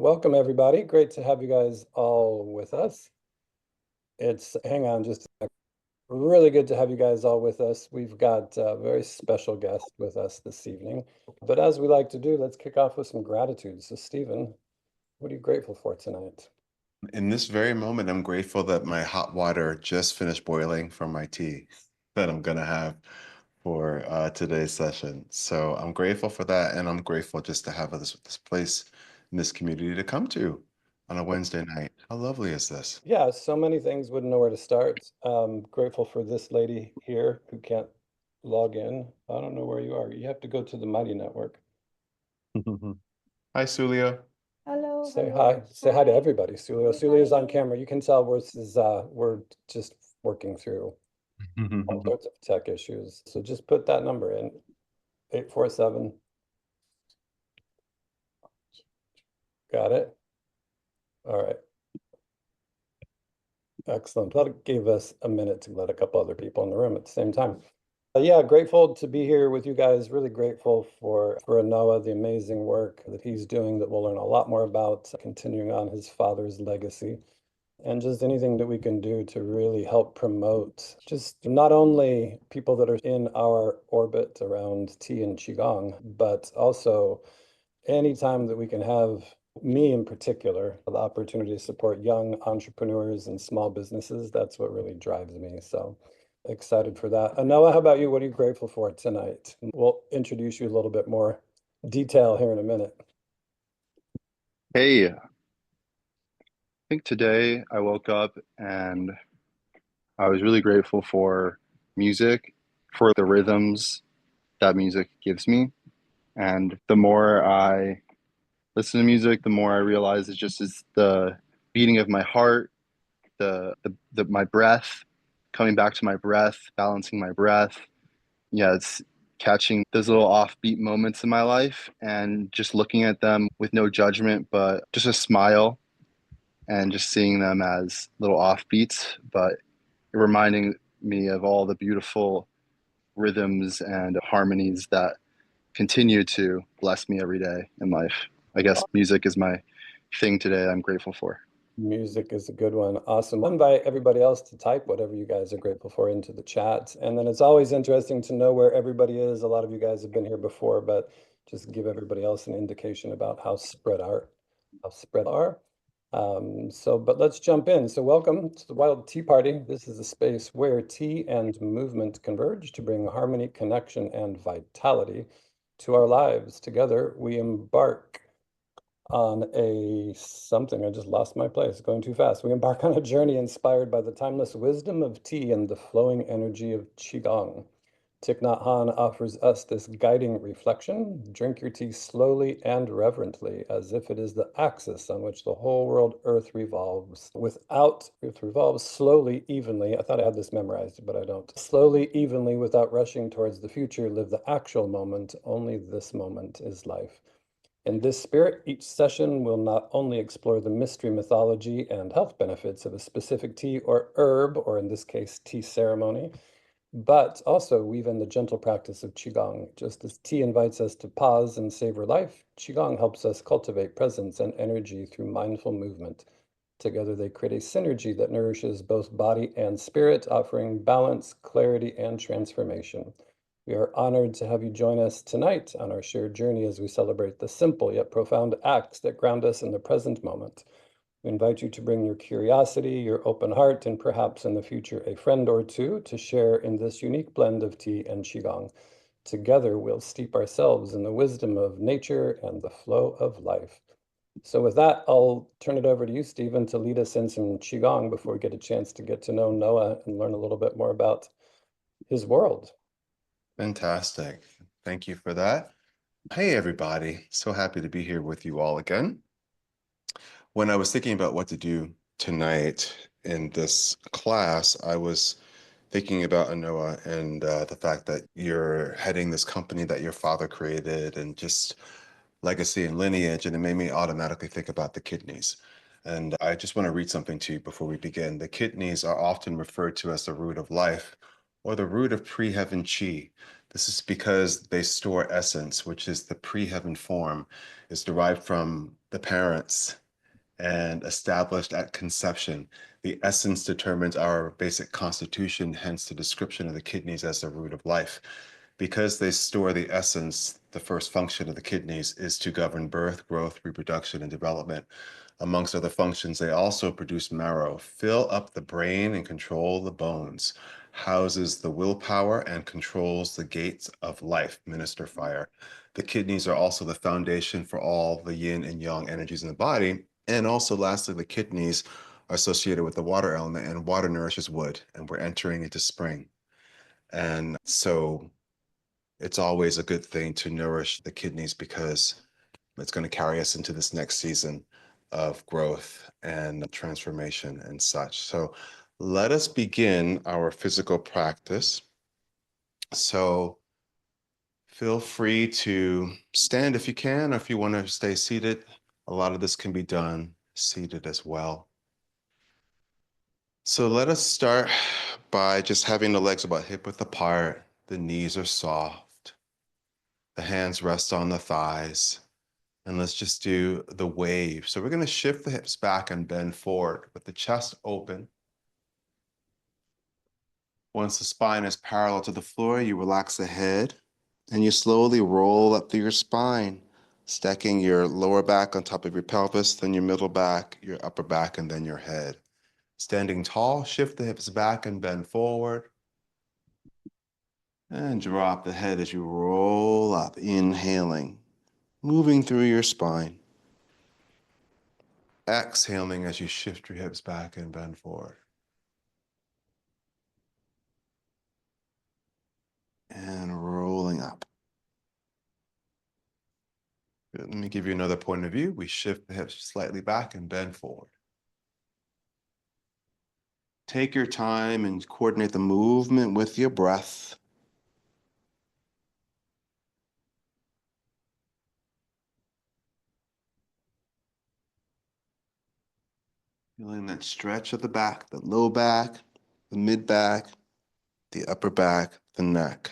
Welcome, everybody. Great to have you guys all with us. Hang on just a sec. Really good to have you guys all with us. We've got a very special guest with us this evening. But as we like to do, let's kick off with some gratitude. So, Stephen, what are you grateful for tonight? In this very moment, I'm grateful that my hot water just finished boiling from my tea that I'm gonna have for today's session. So I'm grateful for that, and I'm grateful just to have this place in this community to come to on a Wednesday night. How lovely is this? Yeah, so many things, wouldn't know where to start. Grateful for this lady here who can't log in. I don't know where you are. You have to go to the Mighty Network. Hi, Sulio. Hello, Say hello. hi. Say hi to Hi, everybody. Sulia's on everybody. camera. You can tell we're just working through all sorts of tech issues. So just put that number in, 847. Got it? All right. Excellent. That gave us a minute to let a couple other people in the room at the same time. Yeah, grateful to be here with you guys. Really grateful for Anoah, the amazing work that he's doing that we'll learn a lot more about, continuing on his father's legacy. And just anything that we can do to really help promote just not only people that are in our orbit around tea and qigong, but also anytime that we can have, me in particular, the opportunity to support young entrepreneurs and small businesses, that's what really drives me. So excited for that. Noah, how about you? What are you grateful for tonight? We'll introduce you a little bit more detail here in a minute. Hey, I think today I woke up and I was really grateful for music, for the rhythms that music gives me. And the more I listen to music, the more I realize it's just is the beating of my heart, my breath, coming back to my breath, balancing my breath. Yeah, it's catching those little offbeat moments in my life and just looking at them with no judgment, but just a smile and just seeing them as little offbeats, but reminding me of all the beautiful rhythms and harmonies that continue to bless me every day in life. I guess music is my thing today I'm grateful for. Music is a good one. Awesome. I'll invite everybody else to type whatever you guys are grateful for into the chat. And then it's always interesting to know where everybody is. A lot of you guys have been here before, but just give everybody else an indication about how spread are. But let's jump in. So welcome to the Wild Tea Party. This is a space where tea and movement converge to bring harmony, connection, and vitality to our lives. Together, we embark on a something. I just lost my place, going too fast. We embark on a journey inspired by the timeless wisdom of tea and the flowing energy of Qigong. Thich Nhat Hanh offers us this guiding reflection. Drink your tea slowly and reverently, as if it is the axis on which the whole world Earth revolves. Earth revolves slowly, evenly. I thought I had this memorized, but I don't. Slowly, evenly, without rushing towards the future, live the actual moment. Only this moment is life. In this spirit, each session will not only explore the mystery, mythology, and health benefits of a specific tea or herb, or in this case, tea ceremony, but also weave in the gentle practice of Qigong. Just as tea invites us to pause and savor life, Qigong helps us cultivate presence and energy through mindful movement. Together, they create a synergy that nourishes both body and spirit, offering balance, clarity, and transformation. We are honored to have you join us tonight on our shared journey as we celebrate the simple yet profound acts that ground us in the present moment. We invite you to bring your curiosity, your open heart, and perhaps in the future a friend or two to share in this unique blend of tea and Qigong. Together, we'll steep ourselves in the wisdom of nature and the flow of life. So with that, I'll turn it over to you, Stephen, to lead us in some Qigong before we get a chance to get to know Noah and learn a little bit more about his world. Fantastic. Thank you for that. Hey, everybody. So happy to be here with you all again. When I was thinking about what to do tonight in this class, I was thinking about Anoa and the fact that you're heading this company that your father created and just legacy and lineage. And it made me automatically think about the kidneys. And I just want to read something to you before we begin. The kidneys are often referred to as the root of life or the root of pre-heaven chi. This is because they store essence, which is the pre-heaven form, is derived from the parents and established at conception. The essence determines our basic constitution, hence the description of the kidneys as the root of life. Because they store the essence, the first function of the kidneys is to govern birth, growth, reproduction, and development. Amongst other functions, they also produce marrow, fill up the brain and control the bones, houses the willpower and controls the gates of life, minister fire. The kidneys are also the foundation for all the yin and yang energies in the body. And also, lastly, the kidneys are associated with the water element, and water nourishes wood, and we're entering into spring. And so it's always a good thing to nourish the kidneys because it's going to carry us into this next season of growth and transformation and such. So let us begin our physical practice. So feel free to stand if you can, or if you want to stay seated. A lot of this can be done seated as well. So let us start by just having the legs about hip width apart. The knees are soft. The hands rest on the thighs. And let's just do the wave. So we're going to shift the hips back and bend forward with the chest open. Once the spine is parallel to the floor, you relax the head and you slowly roll up through your spine, stacking your lower back on top of your pelvis, then your middle back, your upper back, and then your head. Standing tall, shift the hips back and bend forward. And drop the head as you roll up, inhaling, moving through your spine. Exhaling as you shift your hips back and bend forward. And rolling up. Good. Let me give you another point of view. We shift the hips slightly back and bend forward. Take your time and coordinate the movement with your breath. Feeling that stretch of the back, the low back, the mid back, the upper back, the neck.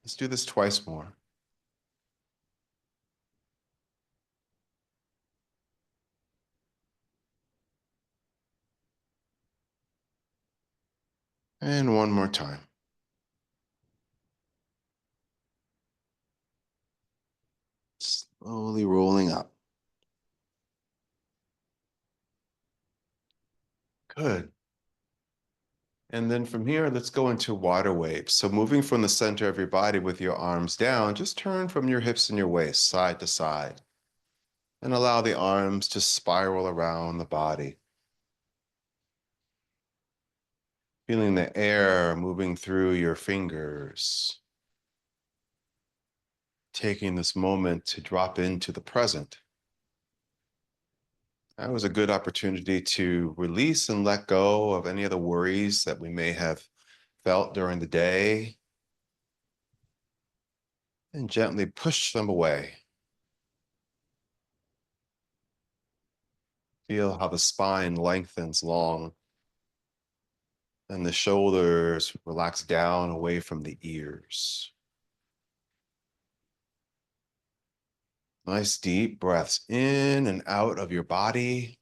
Let's do this twice more. And one more time. Slowly rolling up. Good. And then from here, let's go into water waves. So moving from the center of your body with your arms down, just turn from your hips and your waist side to side. And allow the arms to spiral around the body. Feeling the air moving through your fingers. Taking this moment to drop into the present. That was a good opportunity to release and let go of any of the worries that we may have felt during the day. And gently push them away. Feel how the spine lengthens long and the shoulders relax down away from the ears. Nice deep breaths in and out of your body.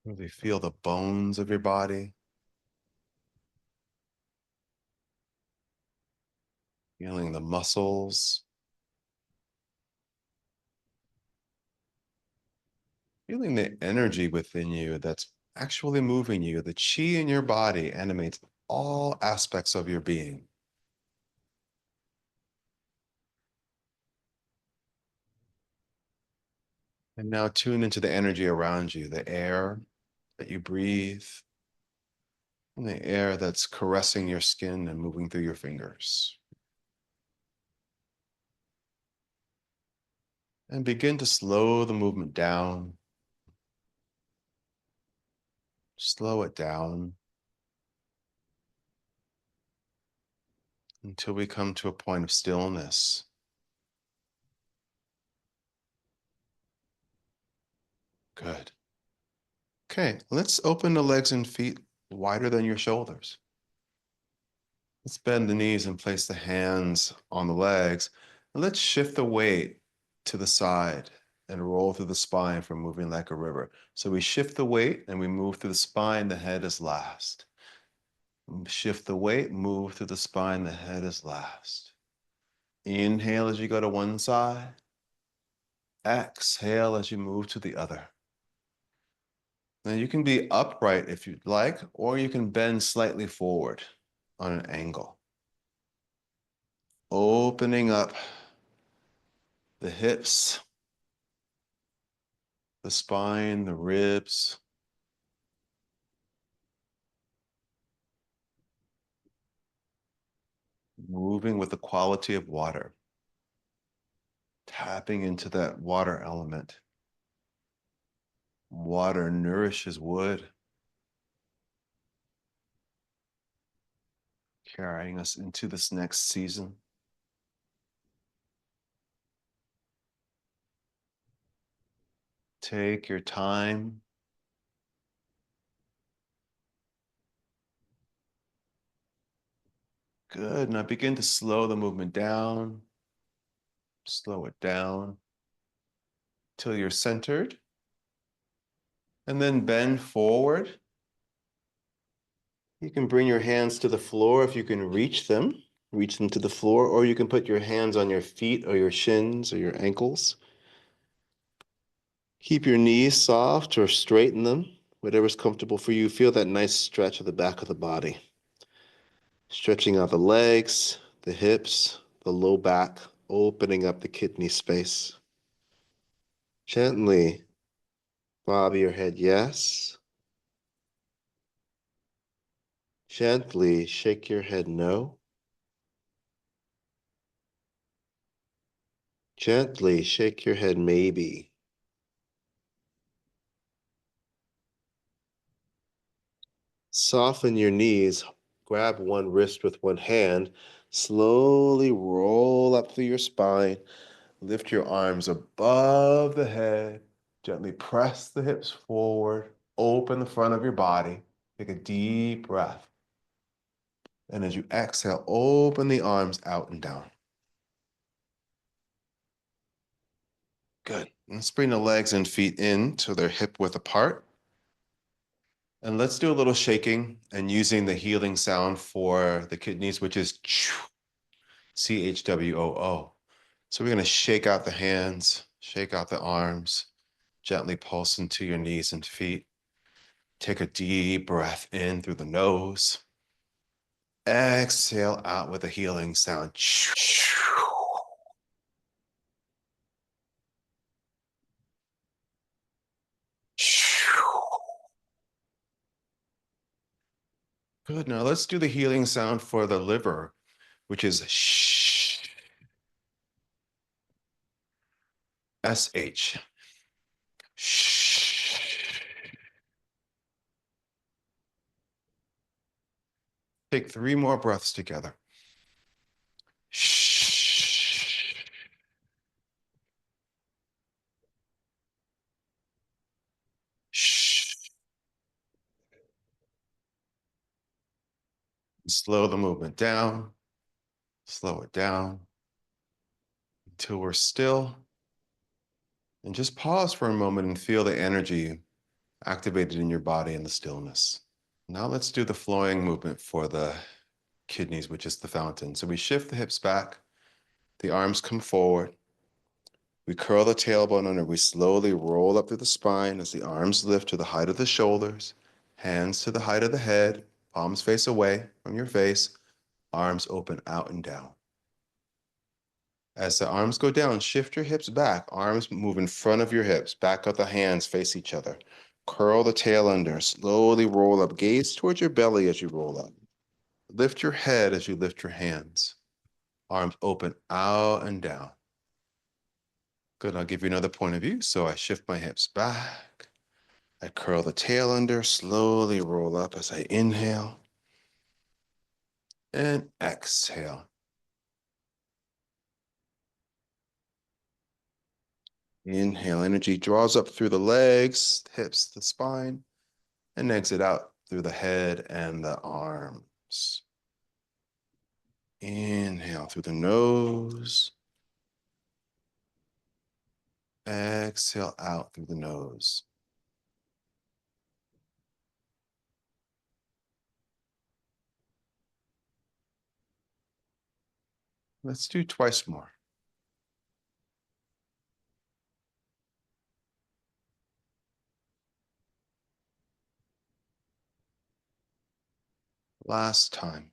Really feel the bones of your body. Feeling the muscles. Feeling the energy within you that's actually moving you. The chi in your body animates all aspects of your being. And now tune into the energy around you, the air that you breathe, and the air that's caressing your skin and moving through your fingers. And begin to slow the movement down. Slow it down until we come to a point of stillness. Good. Okay, let's open the legs and feet wider than your shoulders. Let's bend the knees and place the hands on the legs. And let's shift the weight to the side and roll through the spine for moving like a river. So we shift the weight and we move through the spine, the head is last. Shift the weight, move through the spine, the head is last. Inhale as you go to one side. Exhale as you move to the other. Now you can be upright if you'd like, or you can bend slightly forward on an angle. Opening up the hips, the spine, the ribs. Moving with the quality of water. Tapping into that water element. Water nourishes wood, carrying us into this next season. Take your time. Good. Now begin to slow the movement down. Slow it down till you're centered. And then bend forward. You can bring your hands to the floor if you can reach them. Reach them to the floor, or you can put your hands on your feet or your shins or your ankles. Keep your knees soft or straighten them, whatever's comfortable for you. Feel that nice stretch of the back of the body. Stretching out the legs, the hips, the low back, opening up the kidney space. Gently bob your head yes. Gently shake your head no. Gently shake your head maybe. Soften your knees. Grab one wrist with one hand. Slowly roll up through your spine. Lift your arms above the head. Gently press the hips forward. Open the front of your body. Take a deep breath. And as you exhale, open the arms out and down. Good. Let's bring the legs and feet in so they're hip width apart. And let's do a little shaking and using the healing sound for the kidneys, which is CHWOO. So we're going to shake out the hands, shake out the arms, gently pulse into your knees and feet. Take a deep breath in through the nose. Exhale out with a healing sound. Good. Now let's do the healing sound for the liver, which is SH. Take 3 more breaths together. Slow the movement down. Slow it down until we're still. And just pause for a moment and feel the energy activated in your body in the stillness. Now let's do the flowing movement for the kidneys, which is the fountain. So we shift the hips back, the arms come forward. We curl the tailbone under, we slowly roll up through the spine as the arms lift to the height of the shoulders, hands to the height of the head, palms face away from your face, arms open out and down. As the arms go down, shift your hips back. Arms move in front of your hips. Back up the hands, face each other. Curl the tail under. Slowly roll up. Gaze towards your belly as you roll up. Lift your head as you lift your hands. Arms open out and down. Good. I'll give you another point of view. So I shift my hips back. I curl the tail under. Slowly roll up as I inhale and exhale. Inhale, energy draws up through the legs, hips, the spine, and exit out through the head and the arms. Inhale through the nose. Exhale out through the nose. Let's do twice more. Last time.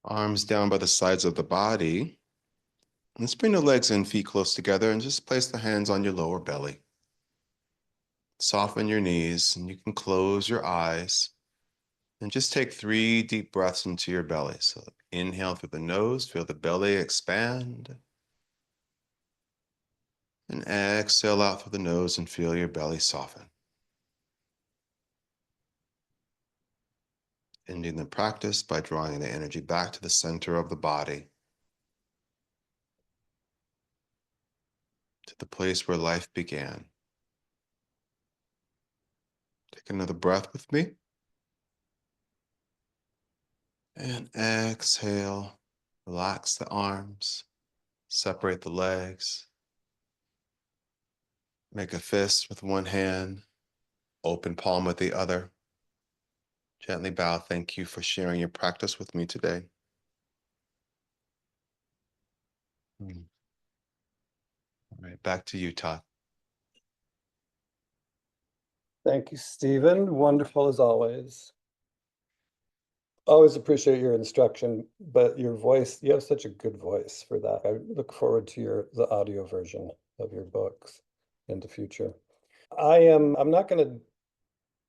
Arms down by the sides of the body. Let's bring the legs and feet close together and just place the hands on your lower belly. Soften your knees and you can close your eyes and just take 3 deep breaths into your belly. So inhale through the nose, feel the belly expand. And exhale out through the nose and feel your belly soften. Ending the practice by drawing the energy back to the center of the body, to the place where life began. Take another breath with me. And exhale. Relax the arms. Separate the legs. Make a fist with one hand. Open palm with the other. Gently bow. Thank you for sharing your practice with me today. All right, back to you, Todd. Thank you, Stephen. Wonderful as always. Always appreciate your instruction, but your voice, you have such a good voice for that. I look forward to the audio version of your books in the future. I'm not going to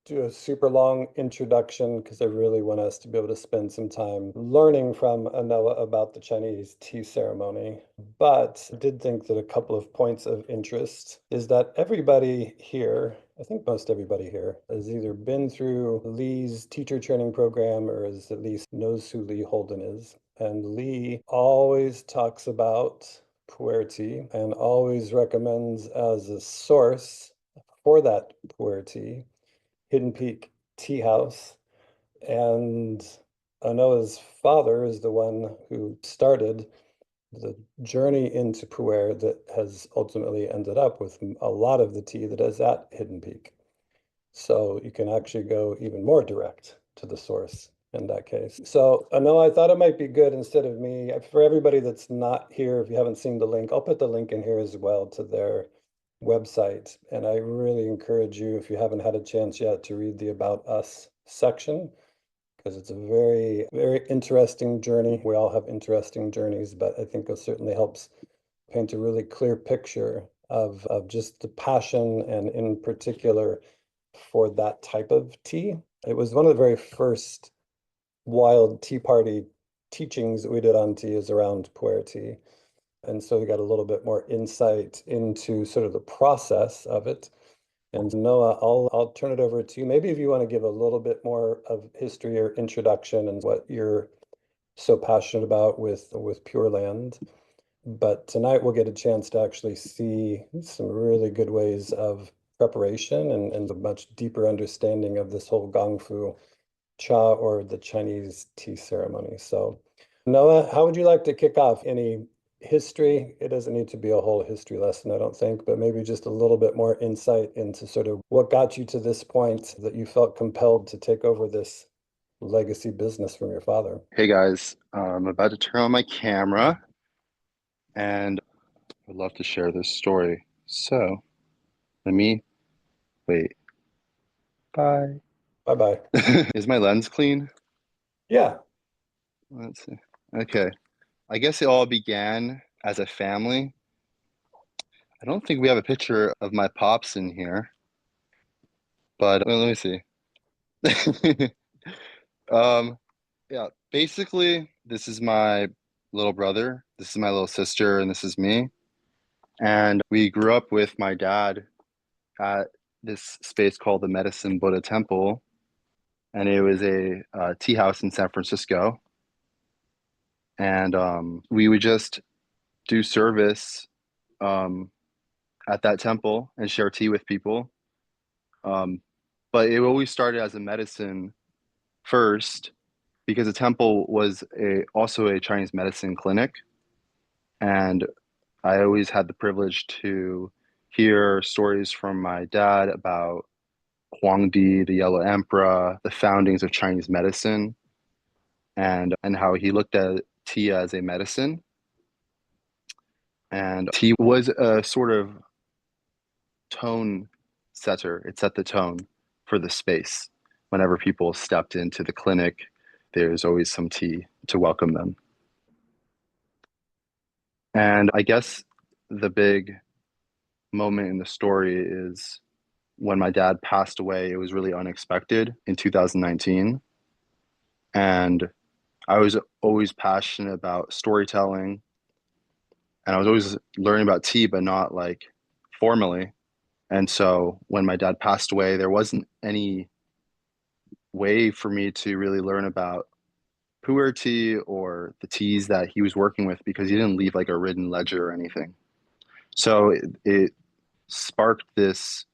do a super long introduction because I really want us to be able to spend some time learning from Anoah about the Chinese tea ceremony. But I did think that a couple of points of interest is that everybody here, I think most everybody here, has either been through Lee's teacher training program or is at least knows who Lee Holden is. And Lee always talks about pu'er tea and always recommends as a source for that pu'er tea Hidden Peak Tea House. And Anoa's father is the one who started the journey into pu'er that has ultimately ended up with a lot of the tea that is at Hidden Peak. So you can actually go even more direct to the source in that case. So Anoa, I thought it might be good instead of me, for everybody that's not here, if you haven't seen the link, I'll put the link in here as well to their website. And I really encourage you, if you haven't had a chance yet, to read the About Us section, because it's a very, very interesting journey. We all have interesting journeys, but I think it certainly helps paint a really clear picture of just the passion and in particular for that type of tea. It was one of the very first wild tea party teachings that we did on tea is around pu'er tea. And so we got a little bit more insight into sort of the process of it. And Noah, I'll turn it over to you. Maybe if you want to give a little bit more of history or introduction and what you're so passionate about with Pure Land. But tonight we'll get a chance to actually see some really good ways of preparation and a much deeper understanding of this whole Gong Fu cha or the Chinese tea ceremony. So Noah, how would you like to kick off? Any history? It doesn't need to be a whole history lesson, I don't think, but maybe just a little bit more insight into sort of what got you to this point that you felt compelled to take over this legacy business from your father. Hey guys, I'm about to turn on my camera and I'd love to share this story. So let me wait. Bye. Bye-bye. Is my lens clean? Yeah. Let's see. Okay. I guess it all began as a family. I don't think we have a picture of my pops in here, but let me see. Um, yeah, basically, this is my little brother, this is my little sister, and this is me. And we grew up with my dad at this space called the Medicine Buddha Temple, and it was a tea house in San Francisco. And we would just do service um, at that temple and share tea with people. Um, but it always started as a medicine first because the temple was also a Chinese medicine clinic, and I always had the privilege to hear stories from my dad about Huangdi, the Yellow Emperor, the foundings of Chinese medicine, and how he looked at tea as a medicine. And tea was a sort of tone setter. It set the tone for the space. Whenever people stepped into the clinic, there's always some tea to welcome them. And I guess the big moment in the story is when my dad passed away. It was really unexpected in 2019. And I was always passionate about storytelling. And I was always learning about tea, but not like formally. And so when my dad passed away, there wasn't any way for me to really learn about pu'er tea or the teas that he was working with because he didn't leave like a written ledger or anything. So it sparked this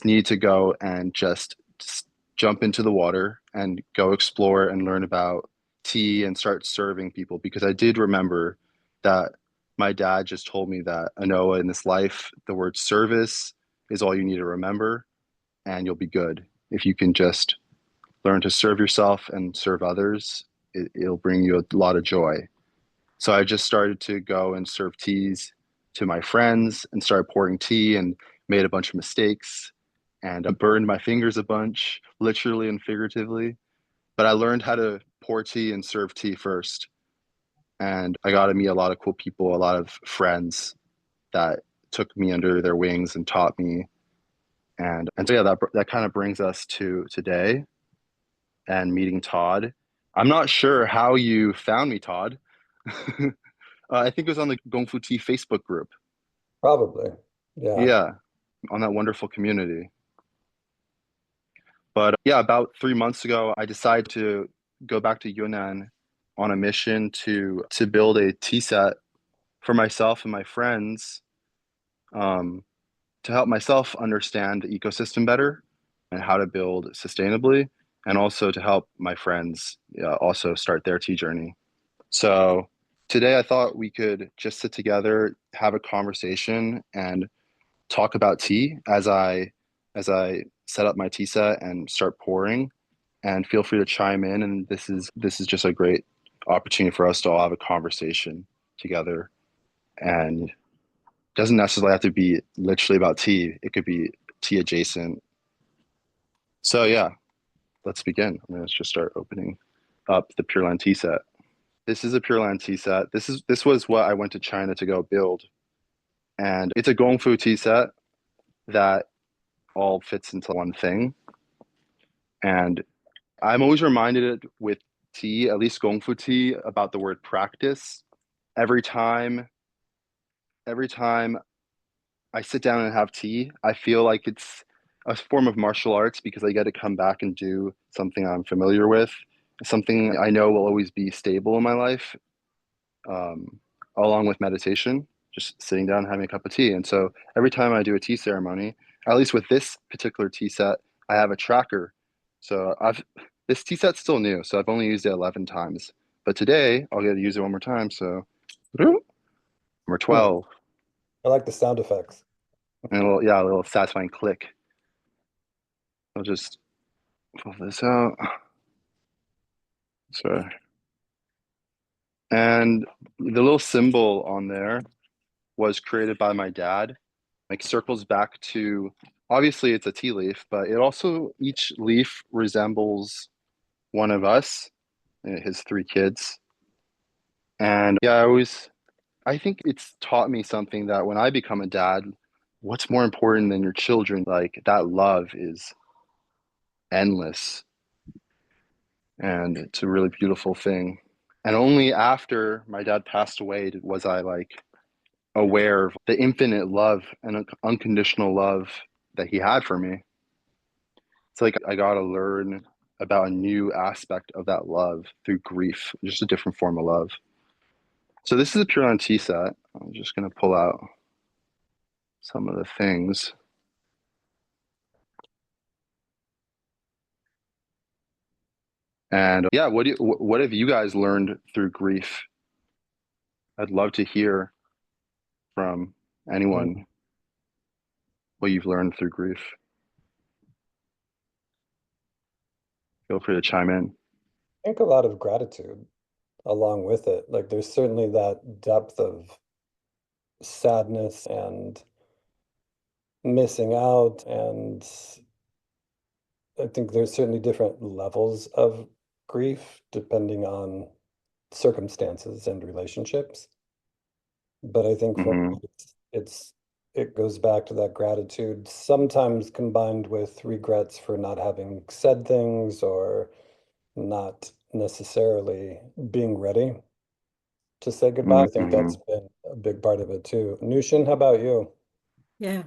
need to go and just jump into the water and go explore and learn about tea and start serving people because I did remember that my dad just told me that Anoa, in this life, the word service is all you need to remember and you'll be good. If you can just learn to serve yourself and serve others, it'll bring you a lot of joy. So I just started to go and serve teas to my friends and started pouring tea and made a bunch of mistakes and I burned my fingers a bunch, literally and figuratively. But I learned how to pour tea and serve tea first. And I got to meet a lot of cool people, a lot of friends that took me under their wings and taught me. And so yeah, that kind of brings us to today and meeting Todd. I'm not sure how you found me, Todd. I think it was on the Gong Fu Tea Facebook group. Probably. Yeah. Yeah, on that wonderful community. But yeah, about 3 months ago, I decided to go back to Yunnan on a mission to build a tea set for myself and my friends, um, to help myself understand the ecosystem better and how to build sustainably, and also to help my friends also start their tea journey. So today I thought we could just sit together, have a conversation, and talk about tea as I set up my tea set and start pouring. And feel free to chime in. And this is just a great opportunity for us to all have a conversation together. And it doesn't necessarily have to be literally about tea. It could be tea adjacent. So yeah, let's begin. I'm gonna just start opening up the Pure Land tea set. This is a Pure Land tea set. This was what I went to China to go build. And it's a Gongfu tea set that all fits into one thing. And I'm always reminded with tea, at least Gong Fu tea, about the word practice. Every time, every time I sit down and have tea, I feel like it's a form of martial arts because I get to come back and do something I'm familiar with, something I know will always be stable in my life, um, along with meditation, just sitting down and having a cup of tea. And so every time I do a tea ceremony, at least with this particular tea set, I have a tracker. So I've this tea set's still new, so I've only used it 11 times. But today I'll get to use it one more time. So number Hmm. 12, I like the sound effects. and a little satisfying click. I'll just pull this out. So and the little symbol on there was created by my dad. Like circles back to obviously it's a tea leaf, but it also each leaf resembles one of us, his three kids. And yeah, I think it's taught me something that when I become a dad, what's more important than your children? Like that love is endless and it's a really beautiful thing. And only after my dad passed away was I like aware of the infinite love and unconditional love that he had for me. It's like I got to learn about a new aspect of that love through grief, just a different form of love. So this is a Pure on tea set. I'm just going to pull out some of the things. And yeah, what have you guys learned through grief? I'd love to hear from Mm. anyone what you've learned through grief. Feel free to chime in. I think a lot of gratitude along with it. Like there's certainly that depth of sadness and missing out, and I think there's certainly different levels of grief depending on circumstances and relationships. But I think for Hmm. me, it goes back to that gratitude, sometimes combined with regrets for not having said things or not necessarily being ready to say goodbye. I think Hmm. that's been a big part of it too. Nushin, how about you? Yeah.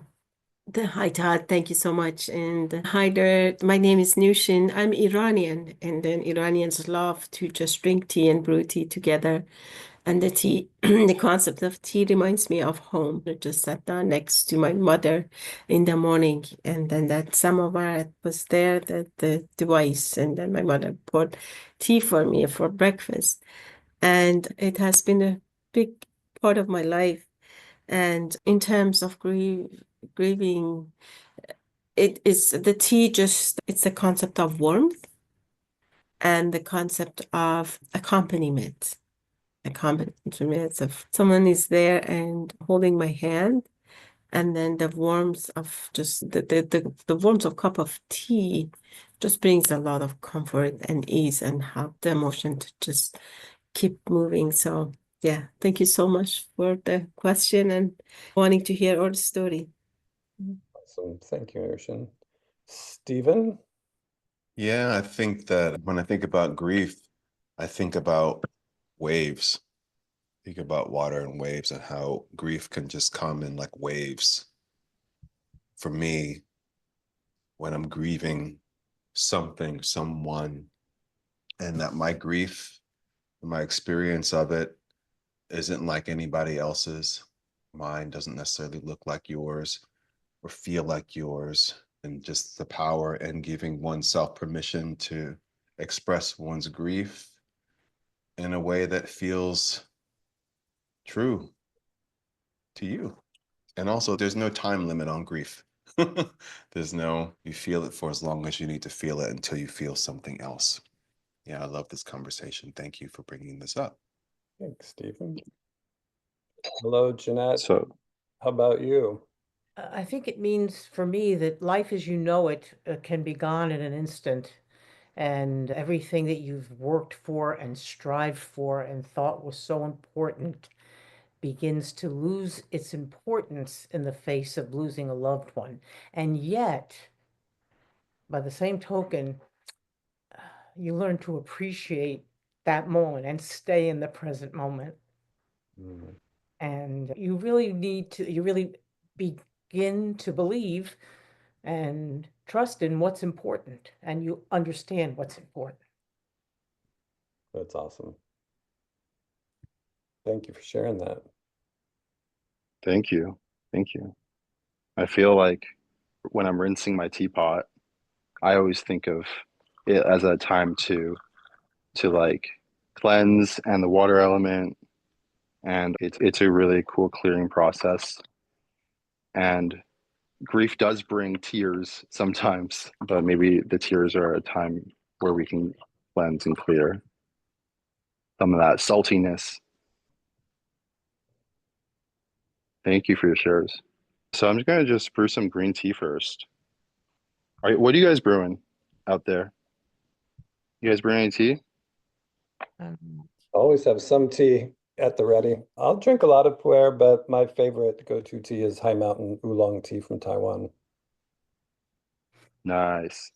Hi, Todd. Thank you so much. And hi there. My name is Nushin. I'm Iranian, and then Iranians love to just drink tea and brew tea together. And the tea, the concept of tea reminds me of home. I just sat down next to my mother in the morning, and then that samovar was there, the device, and then my mother poured tea for me for breakfast. And it has been a big part of my life. And in terms of grieving, it is the tea just, it's the concept of warmth and the concept of accompaniment. Accompaniment of someone is there and holding my hand, and then the warmth of just the warmth of cup of tea just brings a lot of comfort and ease and help the emotion to just keep moving. So yeah, thank you so much for the question and wanting to hear our story. Awesome. Thank you, Nushin. Stephen? Yeah, I think that when I think about grief, I think about waves. Think about water and waves and how grief can just come in like waves. For me, when I'm grieving something, someone, and that my grief, my experience of it isn't like anybody else's. Mine doesn't necessarily look like yours or feel like yours. And just the power and giving oneself permission to express one's grief in a way that feels true to you. And also, there's no time limit on grief. There's no, you feel it for as long as you need to feel it until you feel something else. Yeah, I love this conversation. Thank you for bringing this up. Thanks, Stephen. Hello, Jeanette. So How about you? I think it means for me that life as you know it can be gone in an instant, and everything that you've worked for and strived for and thought was so important begins to lose its importance in the face of losing a loved one. And yet, by the same token, you learn to appreciate that moment and stay in the present moment. Mm, And you really begin to believe and trust in what's important, and you understand what's important. that's awesome. Thank you for sharing that. thank you. Thank you. I feel like when I'm rinsing my teapot, I always think of it as a time to like cleanse and the water element, and it's a really cool clearing process. And grief does bring tears sometimes, but maybe the tears are a time where we can cleanse and clear some of that saltiness. Thank you for your shares. So I'm just gonna just brew some green tea first. All right, what are you guys brewing out there? You guys brewing any tea? Always have some tea at the ready. I'll drink a lot of pu'er, but my favorite go-to tea is High Mountain Oolong tea from Taiwan. Nice.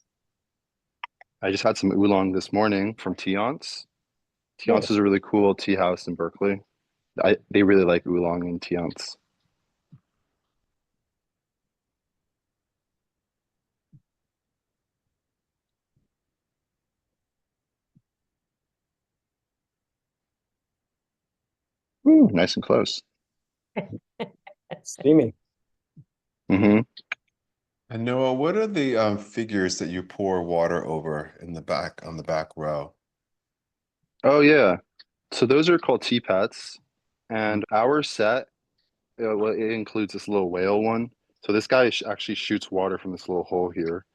I just had some oolong this morning from Tiance. Tiance is Nice. a really cool tea house in Berkeley. They really like oolong and Tiance. Ooh, nice and close. Steamy. Mm-hmm. And Noah, what are the figures that you pour water over in the back on the back row? Oh yeah. So those are called teapots, and our set, well, it includes this little whale one. So this guy actually shoots water from this little hole here,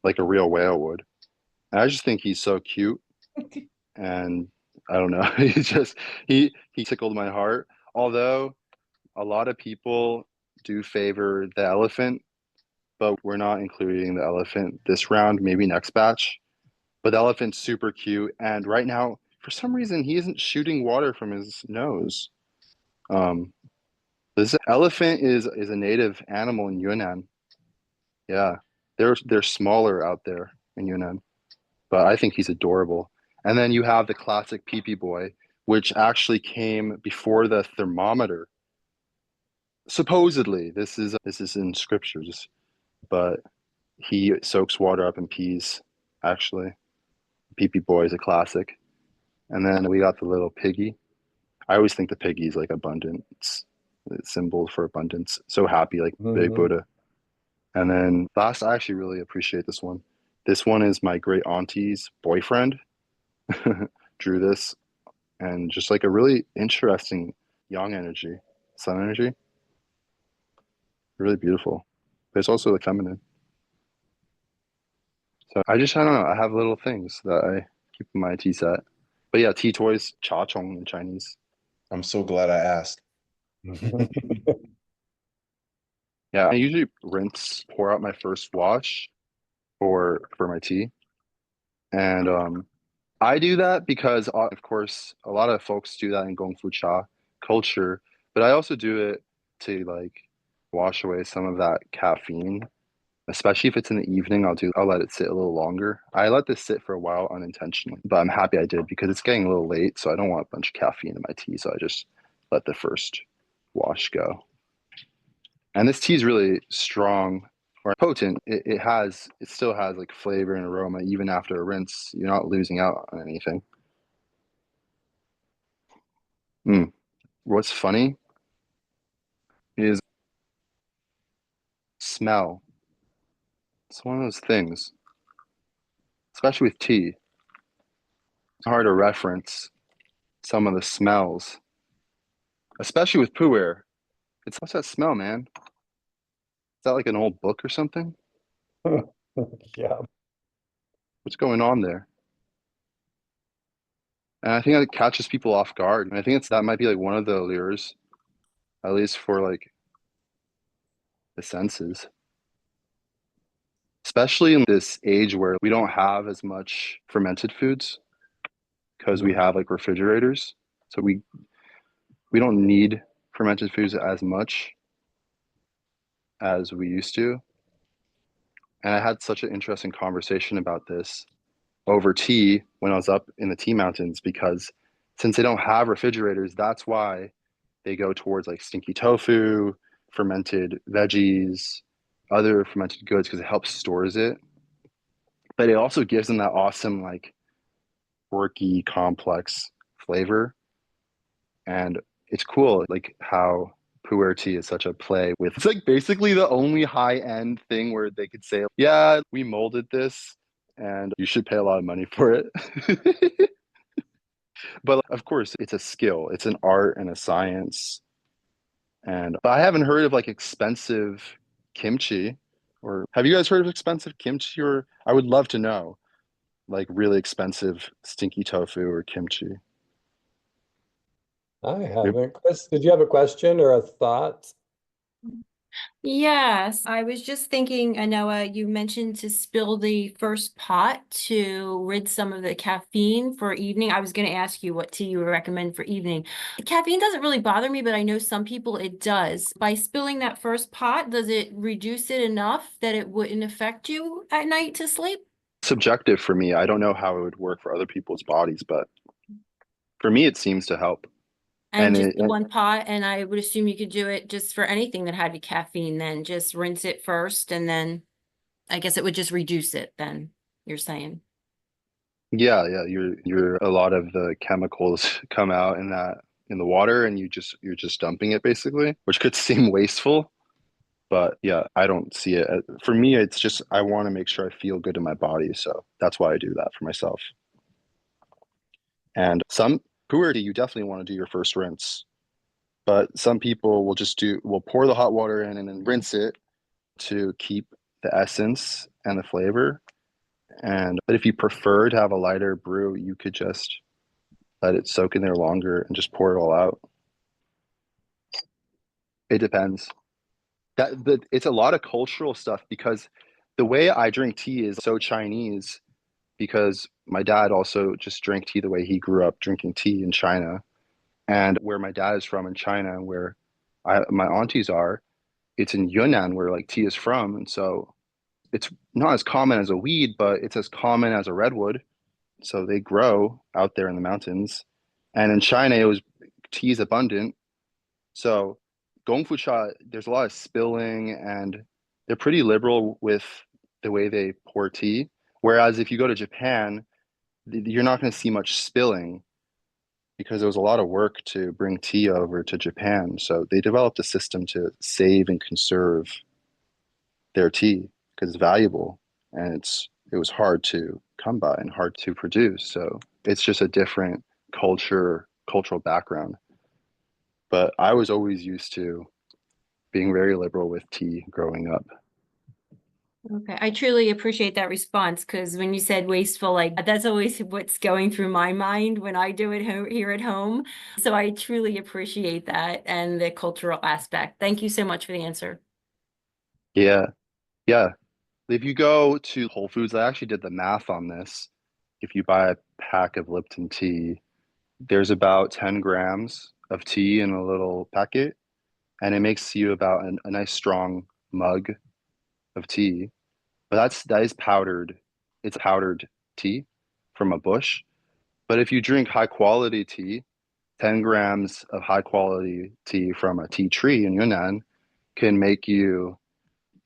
like a real whale would. And I just think he's so cute, and I don't know, he tickled my heart. Although a lot of people do favor the elephant, but we're not including the elephant this round, maybe next batch. But the elephant's super cute, and right now, for some reason, he isn't shooting water from his nose. Um, this elephant is a native animal in Yunnan. Yeah, they're smaller out there in Yunnan, but I think he's adorable. And then you have the classic pee boy, which actually came before the thermometer. Supposedly, this is in scriptures, but he soaks water up and pees. Actually, pee boy is a classic. And then we got the little piggy. I always think the piggy is like abundant. It's symbol for abundance. So happy, like Big Hmm. Buddha. And then last, I actually really appreciate this one. This one is my great auntie's boyfriend. Drew this, and just like a really interesting yang energy, sun energy, really beautiful. But it's also like feminine. So I don't know. I have little things that I keep in my tea set. But yeah, tea toys, cha chong in Chinese. I'm so glad I asked. Yeah, I usually rinse, pour out my first wash for my tea, and I do that because, of course, a lot of folks do that in Gong Fu Cha culture, but I also do it to like wash away some of that caffeine. Especially if it's in the evening, I'll let it sit a little longer. I let this sit for a while unintentionally, but I'm happy I did because it's getting a little late, so I don't want a bunch of caffeine in my tea, so I just let the first wash go. And this tea is really strong or potent. It still has like flavor and aroma even after a rinse. You're not losing out on anything. Mm. What's funny is smell. It's one of those things, especially with tea. It's hard to reference some of the smells, especially with pu'er. What's that smell, man? Is that like an old book or something? Yeah. What's going on there? And I think that catches people off guard. And I think that might be like one of the allures, at least for like the senses, especially in this age where we don't have as much fermented foods because we Mhm. have like refrigerators. So we don't need fermented foods as much as we used to. And I had such an interesting conversation about this over tea when I was up in the tea mountains because since they don't have refrigerators, that's why they go towards like stinky tofu, fermented veggies, other fermented goods because it helps stores it. But it also gives them that awesome like quirky, complex flavor. And it's cool like how pu'er tea is such a play with it's like basically the only high end thing where they could say, yeah, we molded this and you should pay a lot of money for it. But of course, it's a skill, it's an art and a science. And but I haven't heard of like expensive kimchi. Or have you guys heard of expensive kimchi? Or I would love to know like really expensive stinky tofu or kimchi. I haven't. Chris, did you have a question or a thought? Yes, I was just thinking, Anoa, you mentioned to spill the first pot to rid some of the caffeine for evening. I was going to ask you what tea you would recommend for evening. Caffeine doesn't really bother me, but I know some people it does. By spilling that first pot, does it reduce it enough that it wouldn't affect you at night to sleep? Subjective for me. I don't know how it would work for other people's bodies, but for me, it seems to help. And And just the one pot, and I would assume you could do it just for anything that had caffeine, then just rinse it first, and then I guess it would just reduce it then, you're saying. yeah, yeah, you're a lot of the chemicals come out in the water, and you're just dumping it basically, which could seem wasteful. But yeah, I don't see it. For me, it's just I want to make sure I feel good in my body, so that's why I do that for myself. And some pu'er tea, you definitely want to do your first rinse. But some people will pour the hot water in and then rinse it to keep the essence and the flavor. But if you prefer to have a lighter brew, you could just let it soak in there longer and just pour it all out. It depends. It's a lot of cultural stuff because the way I drink tea is so Chinese because my dad also just drank tea the way he grew up drinking tea in China. And where my dad is from in China, where my aunties are, it's in Yunnan where like tea is from. And so it's not as common as a weed, but it's as common as a redwood. So they grow out there in the mountains. And in China, it was tea is abundant. So Gong Fu Cha, there's a lot of spilling, and they're pretty liberal with the way they pour tea. Whereas if you go to Japan, you're not going to see much spilling because there was a lot of work to bring tea over to Japan. So they developed a system to save and conserve their tea because it's valuable and it was hard to come by and hard to produce. So it's just a different cultural background. But I was always used to being very liberal with tea growing up. Okay, I truly appreciate that response because when you said wasteful, like that's always what's going through my mind when I do it here at home. So I truly appreciate that and the cultural aspect. Thank you so much for the answer. Yeah, yeah. If you go to Whole Foods, I actually did the math on this. If you buy a pack of Lipton tea, there's about 10 grams of tea in a little packet, and it makes you about a nice strong mug of tea. But that is powdered. It's powdered tea from a bush. But if you drink high quality tea, 10 grams of high quality tea from a tea tree in Yunnan can make you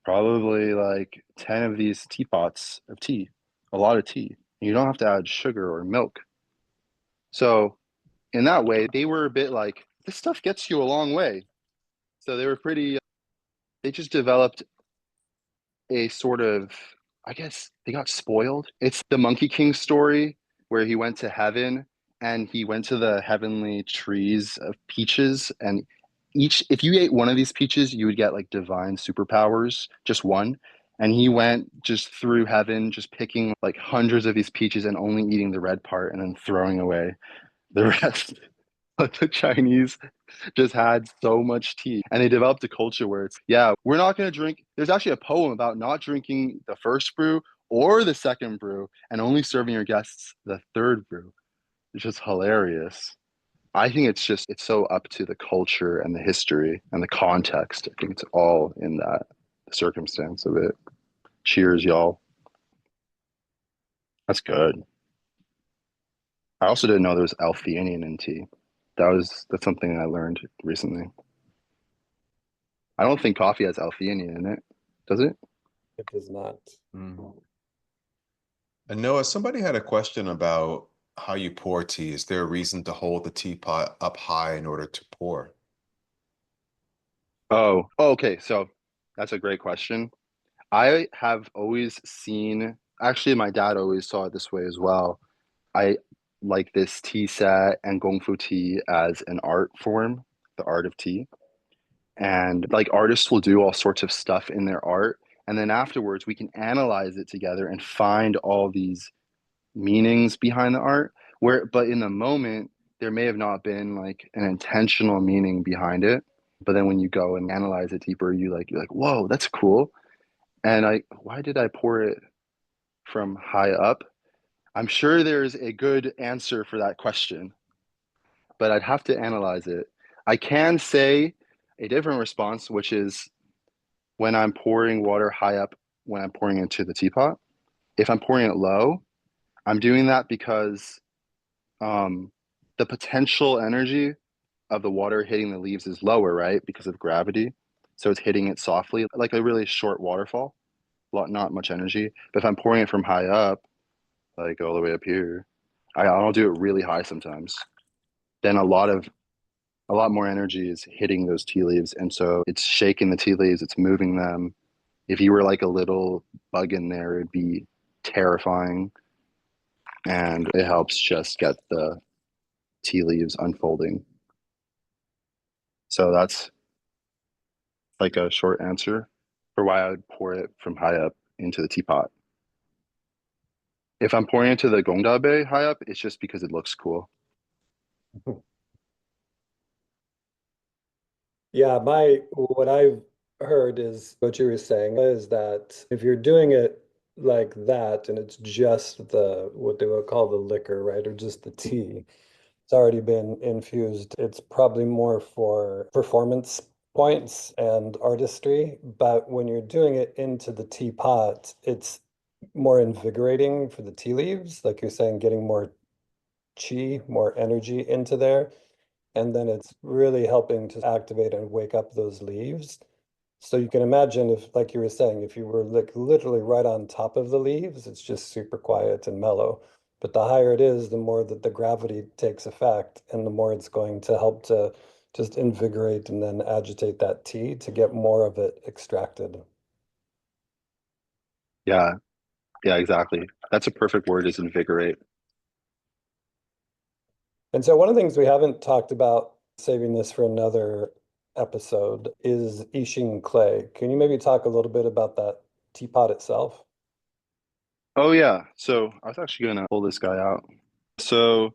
probably like 10 of these teapots of tea, a lot of tea. You don't have to add sugar or milk. So, in that way, they were a bit like, this stuff gets you a long way. So, they just developed a sort of, I guess they got spoiled. It's the Monkey King story where he went to heaven and he went to the heavenly trees of peaches. And if you ate one of these peaches, you would get like divine superpowers, just one. And he went just through heaven, just picking like hundreds of these peaches and only eating the red part and then throwing away the rest. But the Chinese just had so much tea and they developed a culture where it's, yeah, we're not going to drink. There's actually a poem about not drinking the first brew or the second brew and only serving your guests the third brew. It's just hilarious. I think it's so up to the culture and the history and the context. I think it's all in that circumstance of it. Cheers, y'all. That's good. I also didn't know there was L-theanine in tea. That's something I learned recently. I don't think coffee has L-theanine in it. Does it? It does not. Mm. And Noah, somebody had a question about how you pour tea. Is there a reason to hold the teapot up high in order to pour? Oh, okay. So that's a great question. I have always seen, actually, my dad always saw it this way as well. I like this tea set and Gong Fu tea as an art form, the art of tea. And like artists will do all sorts of stuff in their art. And then afterwards, we can analyze it together and find all these meanings behind the art. But in the moment, there may have not been like an intentional meaning behind it. But then when you go and analyze it deeper, you're like, whoa, that's cool. And why did I pour it from high up? I'm sure there's a good answer for that question, but I'd have to analyze it. I can say a different response, which is when I'm pouring water high up, when I'm pouring into the teapot. If I'm pouring it low, I'm doing that because um, the potential energy of the water hitting the leaves is lower, right? Because of gravity. So it's hitting it softly, like a really short waterfall, not much energy. But if I'm pouring it from high up, like all the way up here, I'll do it really high sometimes. Then a lot more energy is hitting those tea leaves. And so it's shaking the tea leaves, it's moving them. If you were like a little bug in there, it'd be terrifying. And it helps just get the, I don't know, the energy of the tea. I don't know. tea leaves unfolding. So that's like a short answer for why I would pour it from high up into the teapot. If I'm pouring into the Gongdabe high up, it's just because it looks cool. Yeah, what I've heard is what you were saying is that if you're doing it like that and it's just the what they would call the liquor, right, or just the tea, it's already been infused. It's probably more for performance points and artistry, but when you're doing it into the teapot, it's more invigorating for the tea leaves, like you're saying, getting more chi, more energy into there. And then it's really helping to activate and wake up those leaves. So you can imagine if, like you were saying, if you were like literally right on top of the leaves, it's just super quiet and mellow. But the higher it is, the more that the gravity takes effect and the more it's going to help to just invigorate and then agitate that tea to get more of it extracted. Yeah, yeah, exactly. That's a perfect word is invigorate. And so one of the things we haven't talked about, saving this for another episode, is Ising clay. Can you maybe talk a little bit about that teapot itself? Oh yeah. So I was actually gonna pull this guy out. So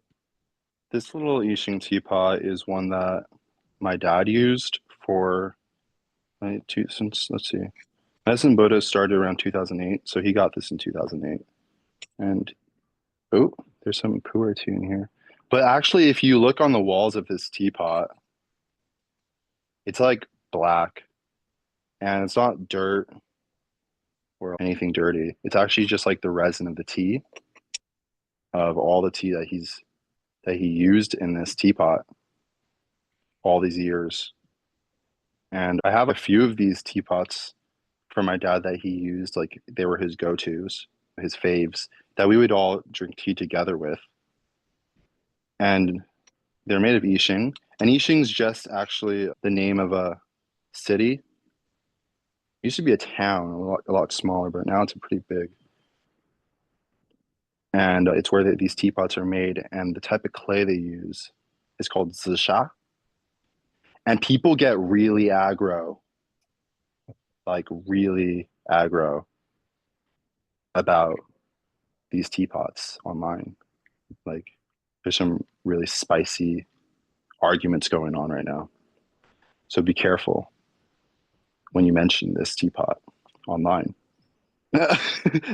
this little Yixing teapot is one that my dad used for since let's see. Medicine Buddha started around 2008, so he got this in 2008. And oh, there's some pu'er tea in here. But actually, if you look on the walls of this teapot, it's like black, and it's not dirt or anything dirty. It's actually just like the resin of the tea, of all the tea that he used in this teapot all these years. And I have a few of these teapots from my dad that he used, like they were his go-tos, his faves, that we would all drink tea together with. And they're made of Yixing. And Yixing's just actually the name of a city. It used to be a town, a lot smaller, but now it's pretty big. And it's where these teapots are made. And the type of clay they use is called zisha. And people get really aggro, like really aggro about these teapots online. Like there's some really spicy arguments going on right now. So be careful when you mention this teapot online.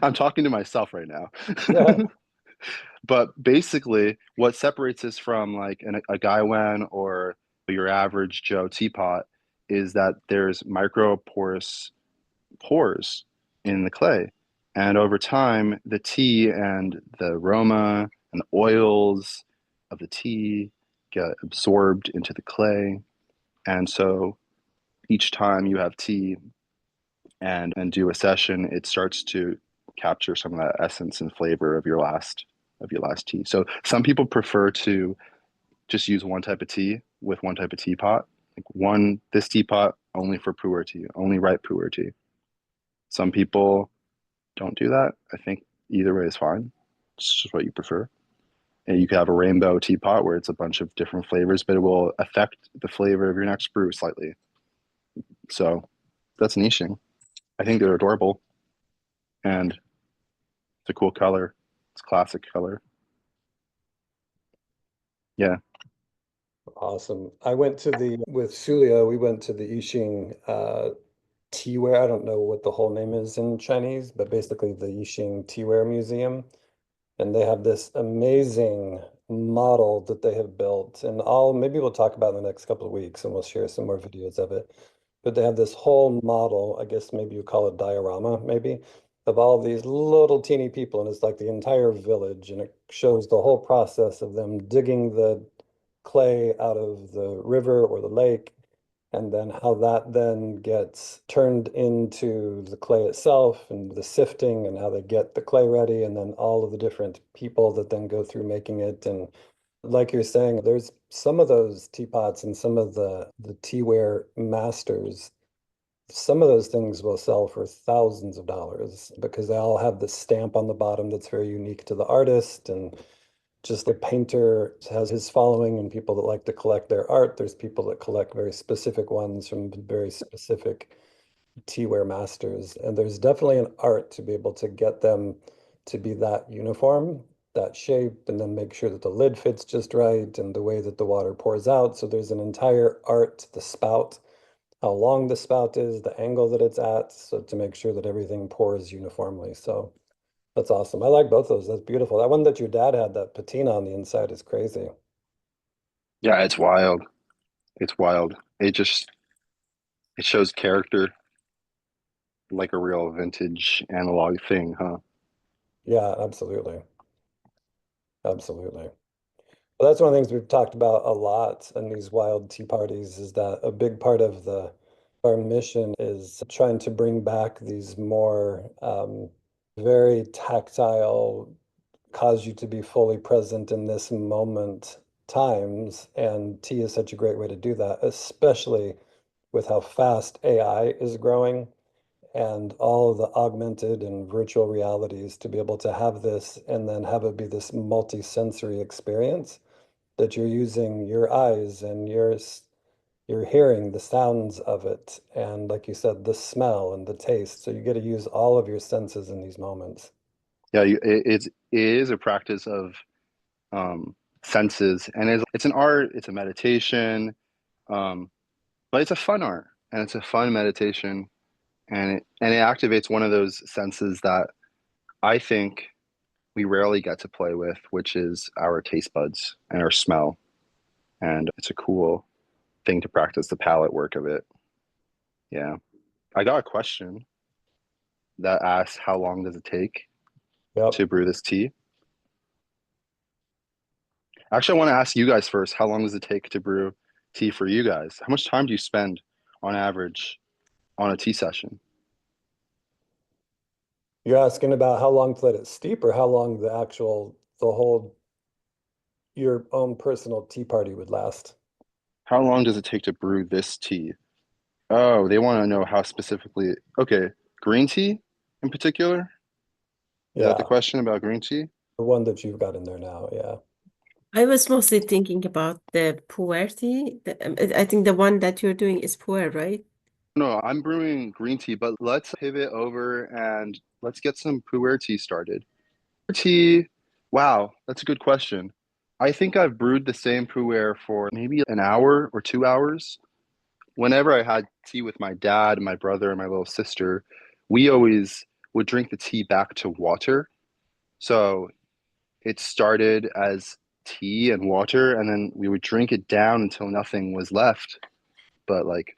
I'm talking to myself right now. Yeah. But basically, what separates this from like a Gaiwan or your average Joe teapot is that there's microporous pores in the clay. And over time, the tea and the aroma and the oils of the tea get absorbed into the clay. And so each time you have tea and do a session, it starts to capture some of that essence and flavor of your last tea. So some people prefer to just use one type of tea with one type of teapot. Like this teapot only for pu'er tea, only right pu'er tea. Some people don't do that. I think either way is fine. It's just what you prefer. And you could have a rainbow teapot where it's a bunch of different flavors, but it will affect the flavor of your next brew slightly. So that's niching. I think they're adorable and it's a cool color. It's a classic color. Yeah. Awesome. I went to with Sulia, we went to the Yixing teaware. I don't know what the whole name is in Chinese, but basically the Yixing Teaware Museum. And they have this amazing model that they have built. And maybe we'll talk about in the next couple of weeks and we'll share some more videos of it. But they have this whole model, I guess maybe you call it diorama, maybe, of all these little teeny people. And it's like the entire village. And it shows the whole process of them digging the clay out of the river or the lake, and then how that then gets turned into the clay itself and the sifting and how they get the clay ready, and then all of the different people that then go through making it. And like you're saying, there's some of those teapots and some of the teaware masters. Some of those things will sell for thousands of dollars because they all have the stamp on the bottom that's very unique to the artist and just the painter has his following and people that like to collect their art. There's people that collect very specific ones from very specific teaware masters. And there's definitely an art to be able to get them to be that uniform, that shape, and then make sure that the lid fits just right and the way that the water pours out. So there's an entire art to the spout, how long the spout is, the angle that it's at, so to make sure that everything pours uniformly. So that's awesome. I like both those. That's beautiful. That one that your dad had, that patina on the inside, is crazy. Yeah, it's wild. It's wild. It shows character like a real vintage analog thing, huh? Yeah, absolutely. Absolutely. Well, that's one of the things we've talked about a lot in these wild tea parties is that a big part of the our mission is trying to bring back these more very tactile, cause you to be fully present in this moment times. And tea is such a great way to do that, especially with how fast AI is growing and all of the augmented and virtual realities to be able to have this and then have it be this multi-sensory experience that you're using your eyes and you're hearing the sounds of it and like you said the smell and the taste, so you get to use all of your senses in these moments. Yeah, it is a practice of senses, and it's an art, it's a meditation, um, but it's a fun art and it's a fun meditation, and it activates one of those senses that I think we rarely get to play with, which is our taste buds and our smell. And it's a cool thing to practice the palate work of it. Yeah. I got a question that asks, how long does it take Yep. to brew this tea? Actually, I want to ask you guys first, how long does it take to brew tea for you guys? How much time do you spend on average on a tea session? You're asking about how long to let it steep or how long the whole your own personal tea party would last? How long does it take to brew this tea? Oh, they want to know how specifically. Okay, green tea in particular? Is that the Yeah, question about green tea? the one that you've got in there now. Yeah. I was mostly thinking about the pu'er tea. I think the one that you're doing is pu'er, right? No, I'm brewing green tea, but let's pivot over and let's get some pu'er tea started. Tea, wow, that's a good question. I think I've brewed the same pu'er for maybe an hour or 2 hours. Whenever I had tea with my dad, my brother, and my little sister, we always would drink the tea back to water. So it started as tea and water, and then we would drink it down until nothing was left but like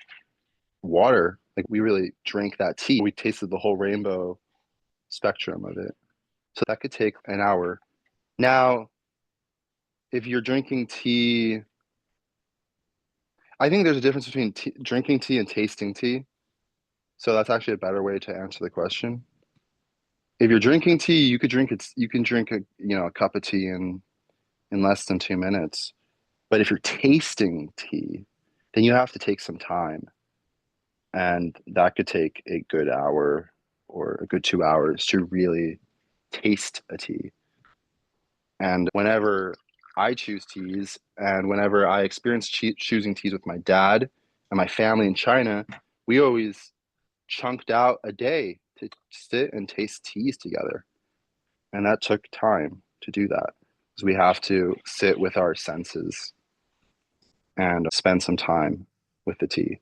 water. Like we really drank that tea. We tasted the whole rainbow spectrum of it. So that could take an hour. Now, if you're drinking tea, I think there's a difference between drinking tea and tasting tea. So that's actually a better way to answer the question. If you're drinking tea, you could drink it. You can drink a cup of tea in less than 2 minutes. But if you're tasting tea, then you have to take some time, and that could take a good hour or a good 2 hours to really taste a tea. And whenever I choose teas, and whenever I experience choosing teas with my dad and my family in China, we always chunked out a day to sit and taste teas together. And that took time to do that because we have to sit with our senses and spend some time with the tea.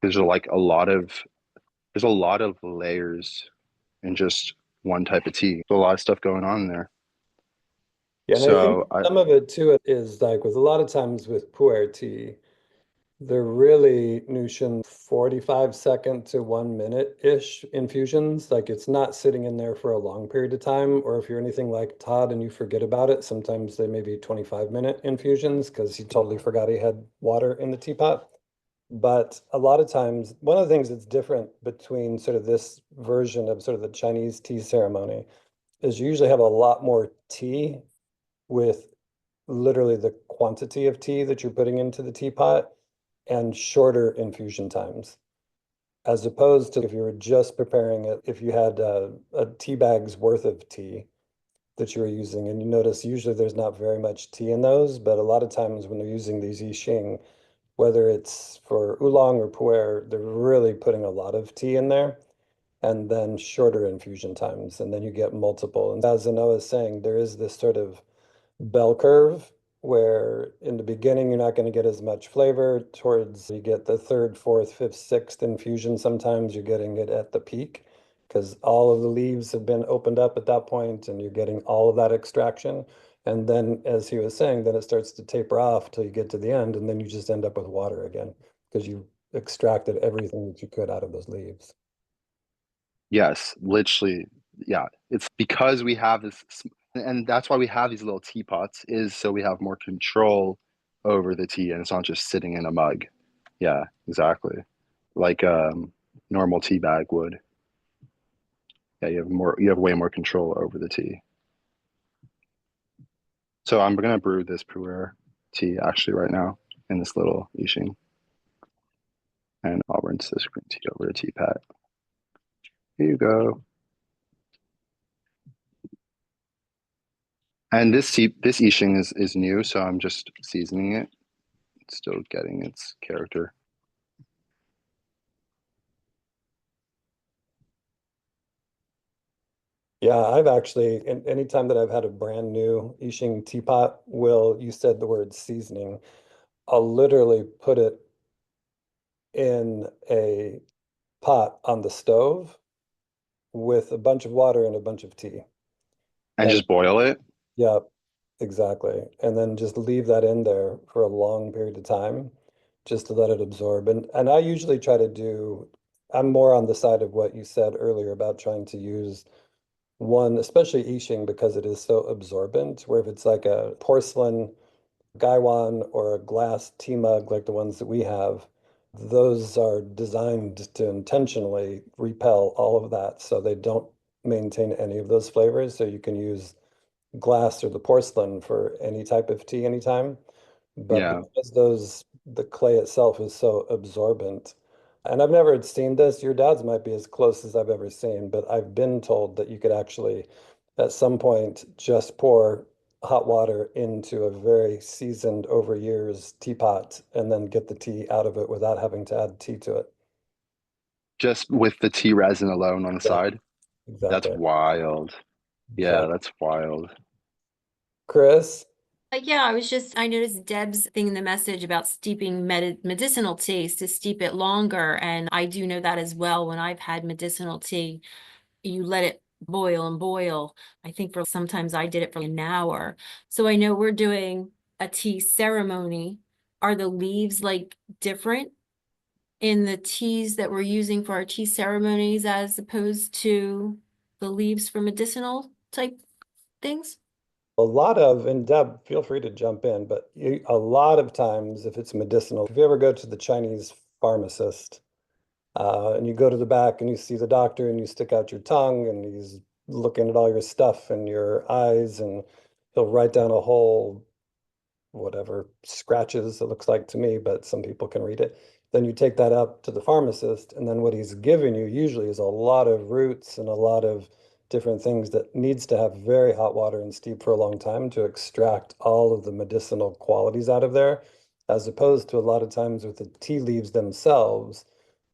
There's like there's a lot of layers in just one type of tea. There's a lot of stuff going on there. Yeah, and I think So I some of it too is like with a lot of times with pu'er tea, they're really Nushin 45-second to 1 minute-ish infusions. Like it's not sitting in there for a long period of time. Or if you're anything like Todd and you forget about it, sometimes they may be 25-minute infusions because he totally forgot he had water in the teapot. But a lot of times, one of the things that's different between sort of this version of sort of the Chinese tea ceremony is you usually have a lot more tea with literally the quantity of tea that you're putting into the teapot and shorter infusion times. As opposed to if you were just preparing it, if you had a tea bag's worth of tea, that you're using. And you notice usually there's not very much tea in those, but a lot of times when they're using these Yixing, whether it's for oolong or pu'er, they're really putting a lot of tea in there and then shorter infusion times. And then you get multiple. And as Anoa is saying, there is this sort of bell curve where in the beginning you're not going to get as much flavor. Towards you get the third, fourth, fifth, sixth infusion, sometimes you're getting it at the peak because all of the leaves have been opened up at that point and you're getting all of that extraction. And then, as he was saying, then it starts to taper off till you get to the end, and then you just end up with water again because you extracted everything that you could out of those leaves. Yes, literally. Yeah. It's because we have this, and that's why we have these little teapots, is so we have more control over the tea and it's not just sitting in a mug. Yeah, exactly. Like normal tea bag would. Yeah, you have way more control over the tea. So I'm gonna brew this pu'er tea actually right now in this little Yixing. And I'll rinse this green tea over a teapot. Here you go. And this Yixing is new, so I'm just seasoning it. It's still getting its character. Yeah, I've actually, anytime that I've had a brand new Yixing teapot, you said the word seasoning, I'll literally put it in a pot on the stove with a bunch of water and a bunch of tea. And And just boil it. yeah, exactly. And then just leave that in there for a long period of time just to let it absorb. And I usually try to I'm more on the side of what you said earlier about trying to use one, especially Yixing, because it is so absorbent, where if it's like a porcelain gaiwan or a glass tea mug like the ones that we have, those are designed to intentionally repel all of that so they don't maintain any of those flavors. So you can use glass or the porcelain for any type of tea anytime. But Yeah. because the clay itself is so absorbent, and I've never seen this, your dad's might be as close as I've ever seen, but I've been told that you could actually, at some point, just pour hot water into a very seasoned over years teapot and then get the tea out of it without having to add tea to it. Just with the tea resin alone on the Yeah, side. That's exactly. wild. Yeah, Exactly. that's wild. Chris? Yeah, I noticed Deb's thing in the message about steeping medicinal teas to steep it longer. And I do know that as well. When I've had medicinal tea, you let it boil and boil. I think sometimes I did it for an hour. So I know we're doing a tea ceremony. Are the leaves like different in the teas that we're using for our tea ceremonies as opposed to the leaves for medicinal type things? And Deb, feel free to jump in, but a lot of times, if it's medicinal, if you ever go to the Chinese pharmacist, and you go to the back and you see the doctor and you stick out your tongue and he's looking at all your stuff and your eyes and he'll write down a whole whatever scratches it looks like to me, but some people can read it. Then you take that up to the pharmacist, and then what he's giving you usually is a lot of roots and a lot of different things that needs to have very hot water and steep for a long time to extract all of the medicinal qualities out of there, as opposed to a lot of times with the tea leaves themselves,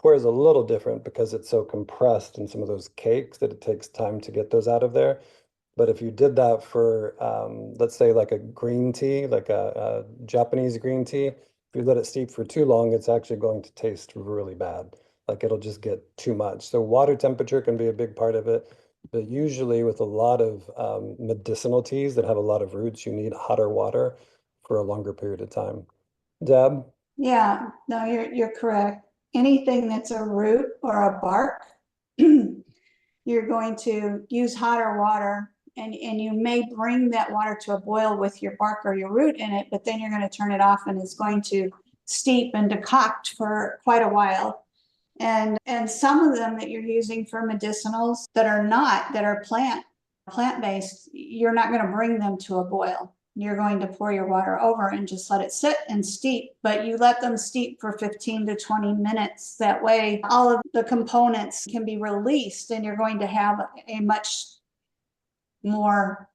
where is a little different because it's so compressed in some of those cakes that it takes time to get those out of there. But if you did that for, let's say, like a green tea, like a Japanese green tea, if you let it steep for too long, it's actually going to taste really bad. Like it'll just get too much. So water temperature can be a big part of it. But usually with a lot of medicinal teas that have a lot of roots, you need hotter water for a longer period of time. Deb? Yeah, no, you're correct. Anything that's a root or a bark, you're going to use hotter water and you may bring that water to a boil with your bark or your root in it, but then you're going to turn it off and it's going to steep and decoct for quite a while. And some of them that you're using for medicinals that are plant-based, you're not going to bring them to a boil. You're going to pour your water over and just let it sit and steep, but you let them steep for 15 to 20 minutes. That way, all of the components can be released and you're going to have a much more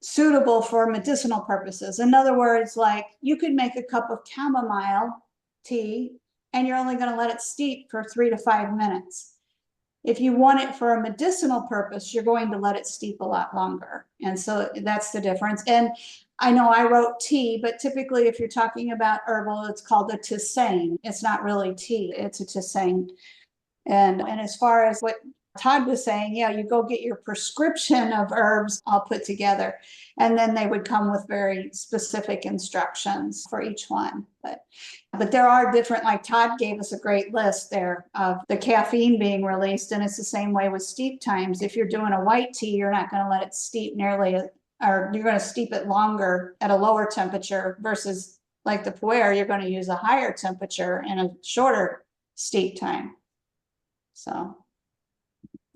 suitable for medicinal purposes. In other words, like you could make a cup of chamomile tea and you're only going to let it steep for 3 to 5 minutes. If you want it for a medicinal purpose, you're going to let it steep a lot longer. And so that's the difference. And I know I wrote tea, but typically if you're talking about herbal, it's called a tisane. It's not really tea, it's a tisane. And as far as what Todd was saying, yeah, you go get your prescription of herbs all put together, and then they would come with very specific instructions for each one. But there are different, like Todd gave us a great list there of the caffeine being released, and it's the same way with steep times. If you're doing a white tea, you're not going to let it steep nearly, or you're going to steep it longer at a lower temperature versus like the pu'er, you're going to use a higher temperature and a shorter steep time. So,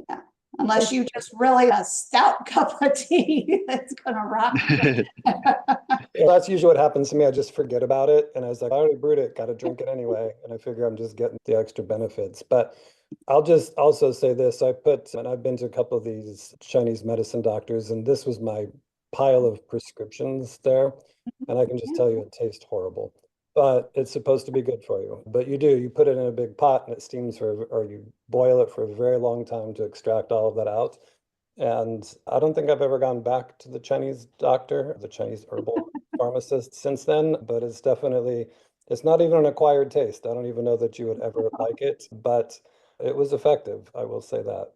yeah, unless you just really a stout cup of tea, that's gonna rock you. Well, that's usually what happens to me. I just forget about it. And I was like, I already brewed it, got to drink it anyway. And I figure I'm just getting the extra benefits. But I'll just also say this. And I've been to a couple of these Chinese medicine doctors, and this was my pile of prescriptions there. And I can just tell you it tastes horrible. But it's supposed to be good for you. But you put it in a big pot and it steams or you boil it for a very long time to extract all of that out. And I don't think I've ever gone back to the Chinese doctor, the Chinese herbal pharmacist since then, but it's not even an acquired taste. I don't even know that you would ever like it, but it was effective. I will say that.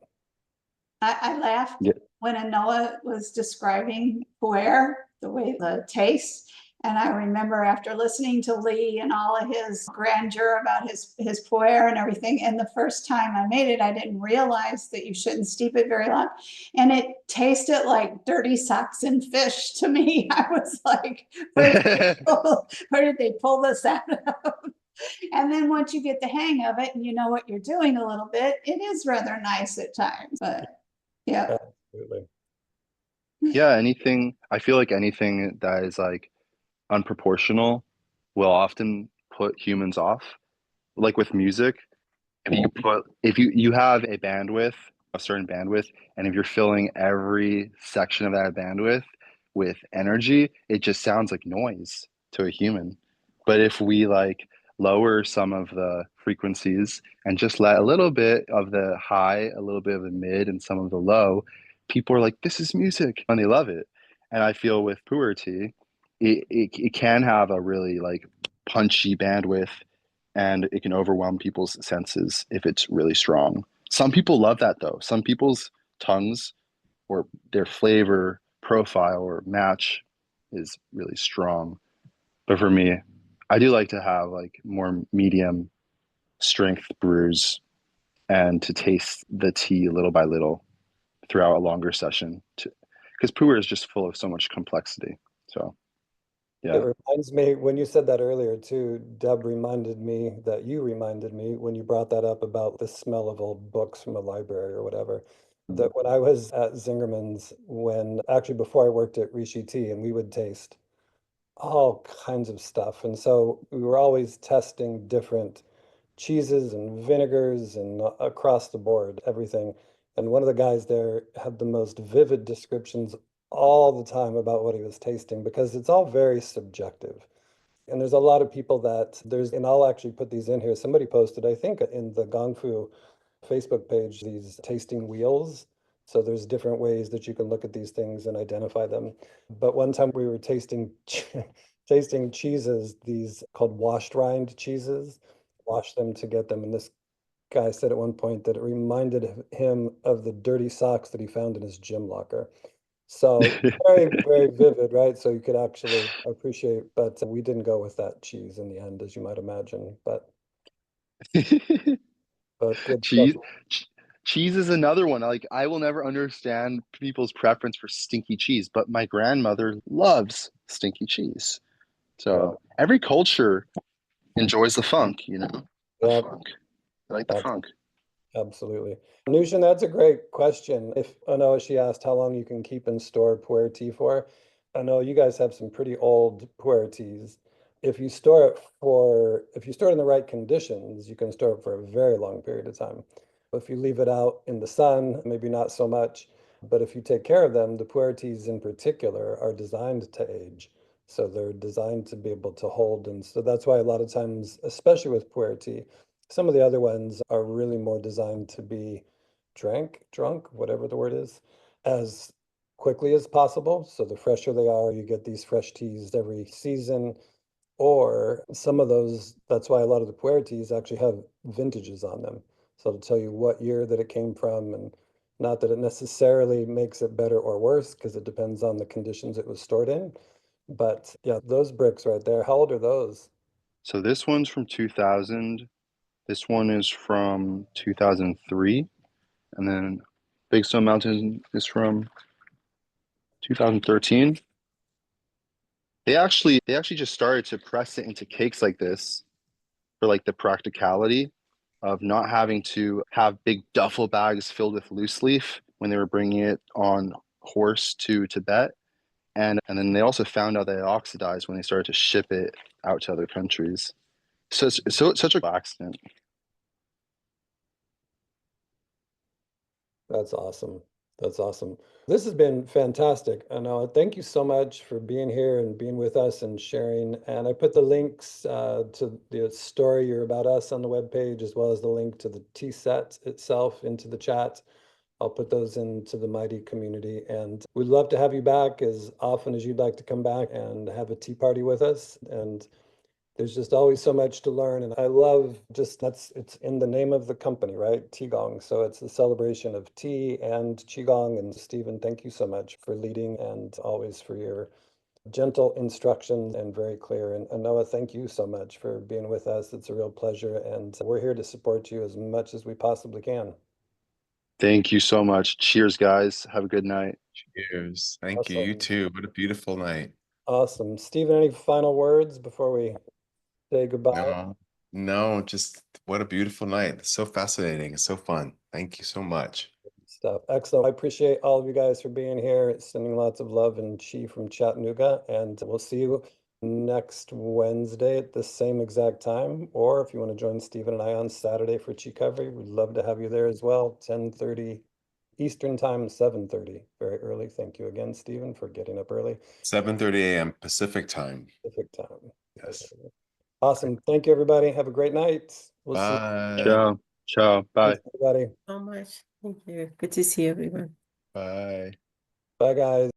I laughed Yeah. when Anoah was describing pu'er, the way the taste. And I remember after listening to Lee and all of his grandeur about his pu'er and everything, and the first time I made it, I didn't realize that you shouldn't steep it very long. And it tasted like dirty socks and fish to me. I was like, where did they pull this out of? And then once you get the hang of it and you know what you're doing a little bit, it is rather nice at times. But yeah. Absolutely. Yeah, I feel like anything that is like unproportional will often put humans off. Like with music, if you have a certain bandwidth, and if you're filling every section of that bandwidth with energy, it just sounds like noise to a human. But if we like lower some of the frequencies and just let a little bit of the high, a little bit of the mid, and some of the low, people are like, this is music, and they love it. And I feel with puberty, it can have a really like punchy bandwidth, and it can overwhelm people's senses if it's really strong. Some people love that though. Some people's tongues or their flavor profile or match is really strong. But for me, I do like to have like more medium strength brews and to taste the tea little by little throughout a longer session because pu'er is just full of so much complexity. So It yeah. reminds me, when you said that earlier too, Deb reminded me that you reminded me when you brought that up about the smell of old books from a library or whatever, that when I was at Zingerman's, actually before I worked at Rishi Tea, and we would taste all kinds of stuff. And so we were always testing different cheeses and vinegars and across the board, everything. And one of the guys there had the most vivid descriptions all the time about what he was tasting because it's all very subjective. And there's a lot of people and I'll actually put these in here. Somebody posted, I think, in the Gong Fu Facebook page, these tasting wheels. So there's different ways that you can look at these things and identify them. But one time we were tasting tasting cheeses, these called washed rind cheeses, wash them to get them. And this guy said at one point that it reminded him of the dirty socks that he found in his gym locker. So very, very vivid, right? So you could actually appreciate, but we didn't go with that cheese in the end, as you might imagine. But good stuff. cheese ch- Cheese is another one. Like I will never understand people's preference for stinky cheese, but my grandmother loves stinky cheese. Yeah, So every culture enjoys the funk, the yeah, funk. I like the ab- funk. absolutely. Nushin, that's a great question. I know she asked how long you can keep and store pu'er tea for. I know you guys have some pretty old pu'er teas. If you store it in the right conditions, you can store it for a very long period of time. But if you leave it out in the sun, maybe not so much. But if you take care of them, the puertes in particular are designed to age. So they're designed to be able to hold. And so that's why a lot of times, especially with puerty, some of the other ones are really more designed to be drunk, whatever the word is, as quickly as possible. So the fresher they are, you get these fresh teas every season. Or some of those, that's why a lot of the puertes actually have vintages on them. So it'll tell you what year that it came from, and not that it necessarily makes it better or worse, because it depends on the conditions it was stored in. But yeah, those bricks right there, how old are those? So this one's from 2000. This one is from 2003. And then Big Stone Mountain is from 2013. They actually just started to press it into cakes like this for like the practicality of not having to have big duffel bags filled with loose leaf when they were bringing it on horse to Tibet. And then they also found out that it oxidized when they started to ship it out to other countries. So it's such a accident. That's awesome. That's awesome. This has been fantastic. Anoa, thank you so much for being here and being with us and sharing. And I put the links to the story you're about us on the webpage, as well as the link to the tea set itself into the chat. I'll put those into the Mighty community. And we'd love to have you back as often as you'd like to come back and have a tea party with us. And there's just always so much to learn. And I love just it's in the name of the company, right? Qigong. So it's the celebration of tea and Qigong. And Stephen, thank you so much for leading and always for your gentle instruction and very clear. And Noah, thank you so much for being with us. It's a real pleasure. And we're here to support you as much as we possibly can. Thank you so much. Cheers, guys. Have a good night. Cheers. Thank you. You Awesome. too. What a beautiful night. Awesome. Stephen, any final words before we say goodbye? No, no, just what a beautiful night. It's so fascinating. It's so fun. Thank you so much. Stuff. Excellent. I appreciate all of you guys for being here, sending lots of love and chi from Chattanooga. And we'll see you next Wednesday at the same exact time. Or if you want to join Stephen and I on Saturday for Chi Covery, we'd love to have you there as well. 10:30 Eastern time, 7:30. Very early. Thank you again, Stephen, for getting up early. 7:30 a.m. Pacific time. Pacific time. Yes. Awesome. Thank you, everybody. Have a great night. We'll see you. Bye. Ciao. Ciao. Bye. Thanks, everybody. So much. Thank you. Good to see everyone. Bye. Bye, guys.